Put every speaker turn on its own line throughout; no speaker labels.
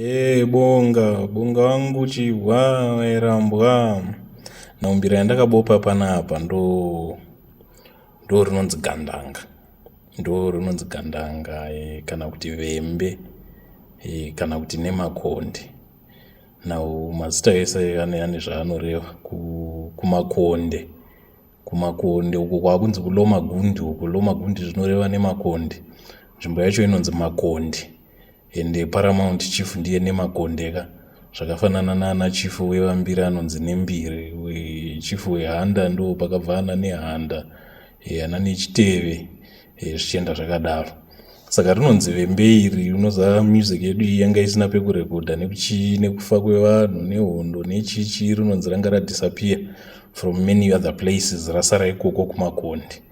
Bonga wangu chihwa wairambwa. Naumbira yandakabopa panapa ndo rinonzi gandanga. Kana kuti vembe kana kuti nemakonde. Nau mazita ese ane zvaanoreva kumakonde uko kwakunzi kulomagundi. Uko lomagundi zvinoreva nemakonde. Nzvimbo yacho inonzi makonde. Ende Paramount Chief ndiye nemakondeka zvakafanana nana chifu wevambiri anonzi nembiri, chifu wehanda ndo pakabva ana nehanda, ana nechiteve, zvichienda zvakadaro. Saka rinonzi vembe iri. Unoziva music yedu iyi yanga isina pekurekodha nekufa kwevanhu nehondo nechichi, rinonzi ranga radisappear from many other places, rasara ikoko kumakonde.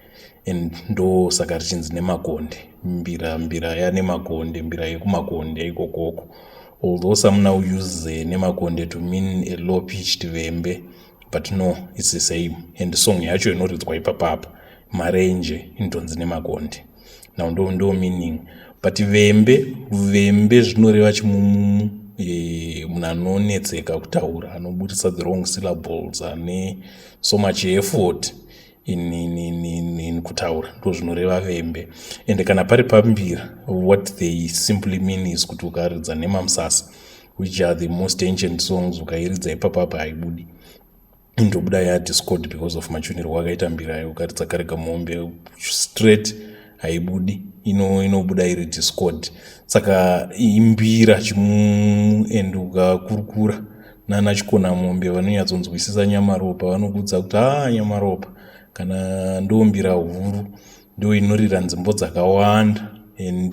Ndo saka richinzi nemakonde. Mbira yanemakonde, mbira yekumakonde ikokoko. Although some now use nemakonde to mean a low pitched vembe, but no, it's the same. And song yacho inoridzwa ipapapa marenje intonzi nemakonde. Now ndo meaning. But vembe zvinoreva chimumu, munhu anonetseka kutaura, anoburitsa the wrong syllables, ane so much effort in kutaura, ndo zvinoreva vembe. Ende kana pari pambira, what they simply mean is kuti ukaridza nemamusasa, which are the most ancient songs, ukairidza ipapapa haibudi. Indobuda yadiscord because of machunirwo akaita mbirayo. Ukaridza karega mombe straight haibudi, inobuda iri discord. Saka imbira chimumu. And ukakurukura nana chikona mombe vanonyatsonzwisisa nyamaropa vanokudza kuti nyamaropa. Kana ndombira huru ndo inorira nzimbo dzakawanda. And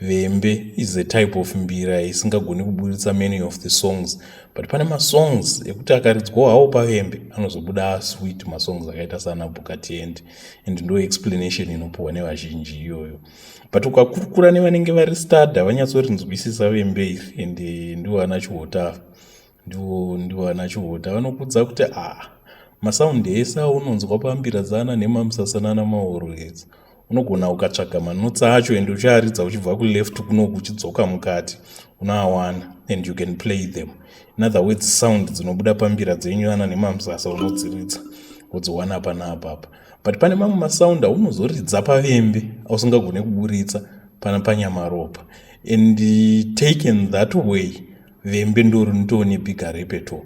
vembe is a type of mbira isingagoni kuburitsa many of the songs, but pane masongs ekuti akaridzwa hawo pavembe anozobuda sweet, masongs akaita sana Bukati and ndo explanation inopuwa nevazhinji iyoyo. But ukakurukura nevanenge vari stada vanyatsorinzwisisa vembe iri. And ndiwo anachihota vanokudza kuti masaundi ese aunonzwa pambira dzana nemamusasana namaorwedzi unogona ukatsvaga manotsa acho ende uchiaridza uchibva kuleft kunoku uchidzoka mukati unoawana, and you can play them. In other words, sound dzinobuda pambira dzenyu ana nemamusasa unodziridza wodziwana panapapa. But pane mamwe masound aunozoridza pavembe ausingagone kuburitsa pana panyamaropa. And taken that way, vembe ndo rinotone bigger repertoire.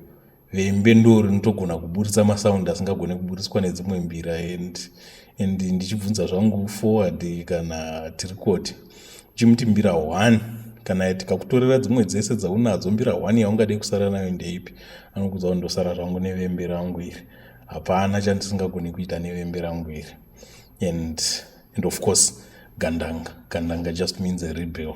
Vembe ndo rinotogona kuburitsa masound asingagone kuburitswa nedzimwe mbira. And ndichibvunza zvangu forward kana tirikoti uchimuti mbira 1 kana tikakutorera dzimwe dzese dzaunadzo, mbira 1 yaungade kusara nayo ndeipi? Anokudza kuti ndosara zvangu nevembe rangu iri, hapana chandisingagoni kuita nevembe rangu iri. And of course gandanga just means a rebel.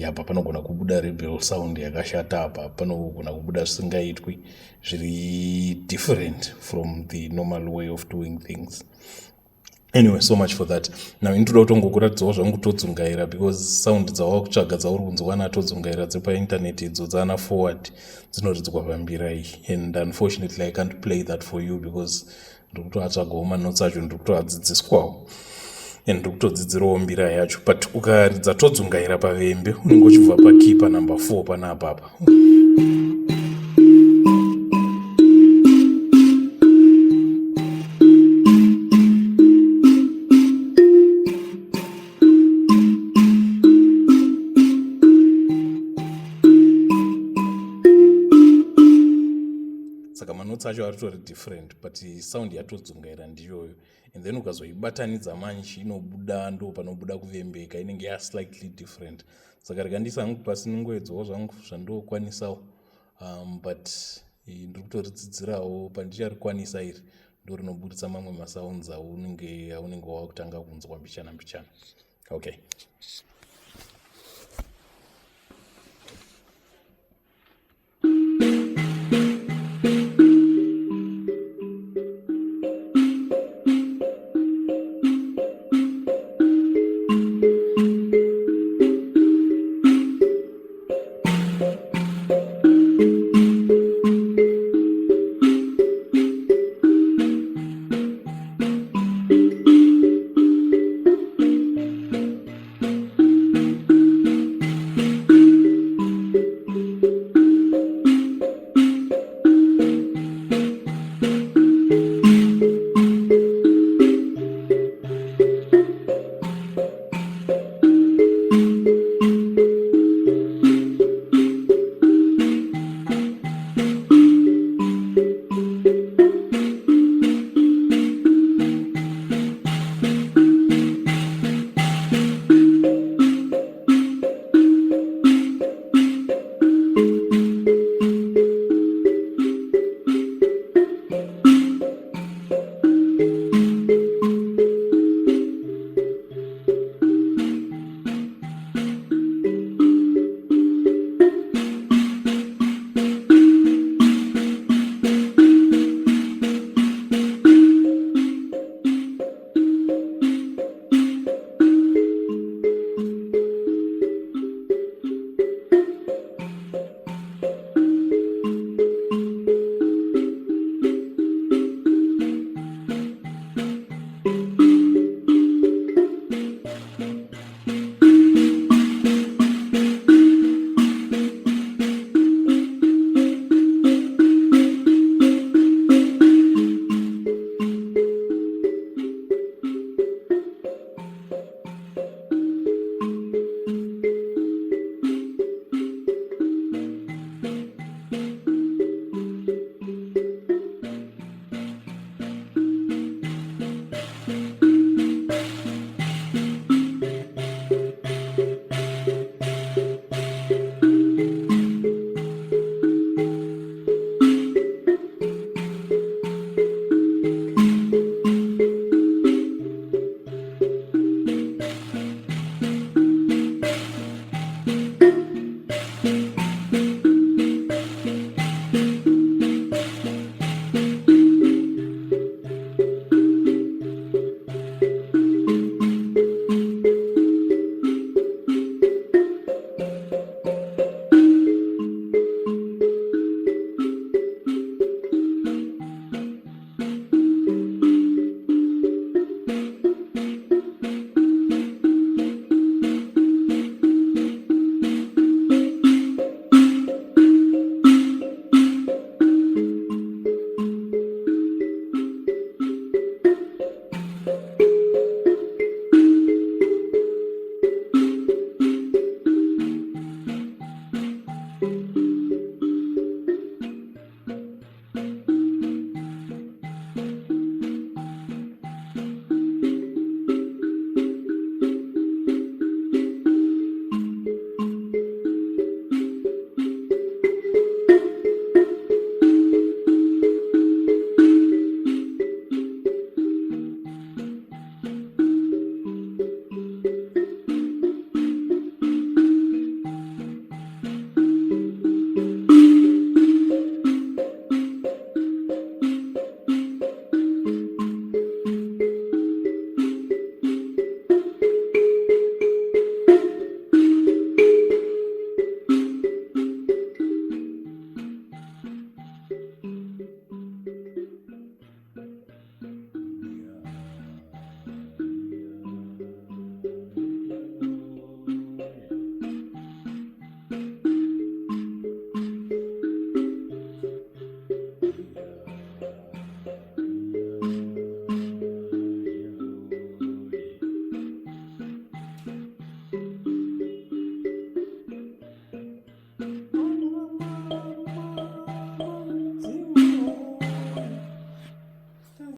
Apa panogona kubuda rebel sound yakashata. Apa panogona kubuda zvisingaitwi zviri different from the normal way of doing things. Anyway, so much for that. Now intoda kutongokuratidzawo zvangu todzungaira, because sound dzawa kutsvaga dzauri kunzwana todzungaira dzepainternet idzo dzana forward dzinoridzwa pambira iyi. And unfortunately I can't play that for you because ndiri kutoatsvagawo manotsi acho, ndiri kutoadzidziswawo and ndiri kutodzidzirawo mbira yacho. But ukaridza todzungaira pavembe unenge uchibva pakipa number 4 panapapa. Saka manotsi acho aritori different, but sound yatodzungaira ndiyoyo. And then ukazoibatanidza manji inobuda, ndo panobuda kuvembeka, inenge slightly different. Saka rikandisa hangu pasi ningoedzawo zvangu zvandokwanisawo, but ndiri kutoridzidzirawo pandichariikwanisa iri ndo rinoburitsa mamwe masounds aunenge wakutanga kunzwa mbichana. Okay.